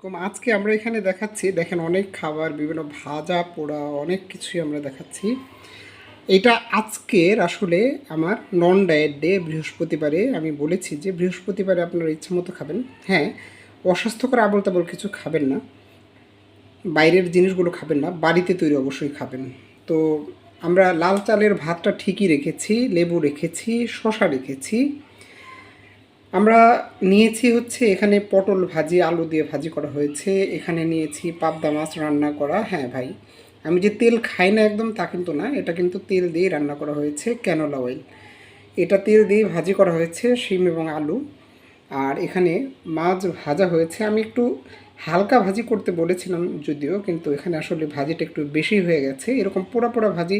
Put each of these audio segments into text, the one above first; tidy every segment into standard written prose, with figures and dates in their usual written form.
এরকম আজকে আমরা এখানে দেখাচ্ছি, দেখেন অনেক খাবার, বিভিন্ন ভাজা পোড়া অনেক কিছুই আমরা দেখাচ্ছি। এটা আজকের আসলে আমার নন ডায়েট ডে। বৃহস্পতিবারে আমি বলেছি যে বৃহস্পতিবারে আপনারা ইচ্ছে মতো খাবেন। হ্যাঁ, অস্বাস্থ্যকর আবল তাবল কিছু খাবেন না, বাইরের জিনিসগুলো খাবেন না, বাড়িতে তৈরি অবশ্যই খাবেন। তো আমরা লাল চালের ভাতটা ঠিকই রেখেছি, লেবু রেখেছি, শশা রেখেছি। আমরা নিয়েছি হচ্ছে এখানে পটল ভাজি, আলু দিয়ে ভাজি করা হয়েছে। এখানে নিয়েছি পাবদা মাছ রান্না করা। হ্যাঁ ভাই, আমি যে তেল খাই না একদম তা কিন্তু না, এটা কিন্তু তেল দিয়ে রান্না করা হয়েছে, ক্যানোলা অয়েল। এটা তেল দিয়ে ভাজি করা হয়েছে, শিম এবং আলু। আর এখানে মাছ ভাজা হয়েছে। আমি একটু হালকা ভাজি করতে বলেছিলাম যদিও, কিন্তু এখানে আসলে ভাজিটা একটু বেশি হয়ে গেছে। এরকম পোড়া পোড়া ভাজি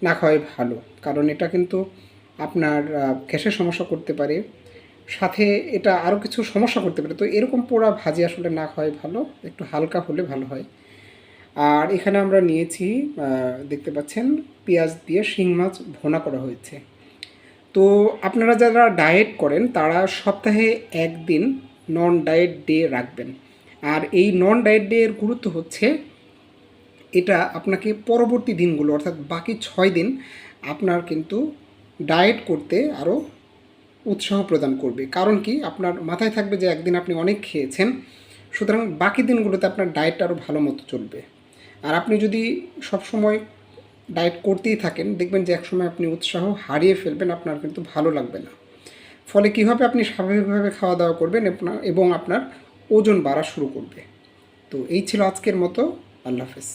না খাওয়াই ভালো, কারণ এটা কিন্তু আপনার গ্যাসের সমস্যা করতে পারে, সাথে এটা আরও কিছু সমস্যা করতে পারে। তো এরকম পোড়া ভাজি আসলে না খাওয়াই ভালো, একটু হালকা হলে ভালো হয়। আর এখানে আমরা নিয়েছি, দেখতে পাচ্ছেন, পেঁয়াজ দিয়ে শিং মাছ ভোনা করা হয়েছে। তো আপনারা যারা ডায়েট করেন তারা সপ্তাহে একদিন নন ডায়েট ডে রাখবেন। আর এই নন ডায়েট ডে এর গুরুত্ব হচ্ছে, এটা আপনাকে পরবর্তী দিনগুলো অর্থাৎ বাকি 6 দিন আপনার কিন্তু ডায়েট করতে আরও উৎসাহ প্রদান করবে। কারণ কি, আপনার মাথায় থাকবে যে একদিন আপনি অনেক খেয়েছেন, সুতরাং বাকি দিনগুলোতে আপনার ডায়েট আরও ভালো মতো চলবে। আর আপনি যদি সবসময় ডায়েট করতেই থাকেন, দেখবেন যে একসময় আপনি উৎসাহ হারিয়ে ফেলবেন, আপনার কিন্তু ভালো লাগবে না। ফলে কী হবে, আপনি স্বাভাবিকভাবে খাওয়া দাওয়া করবেন এবং আপনার ওজন বাড়া শুরু করবে। তো এই ছিল আজকের মতো। আল্লাহ হাফেজ।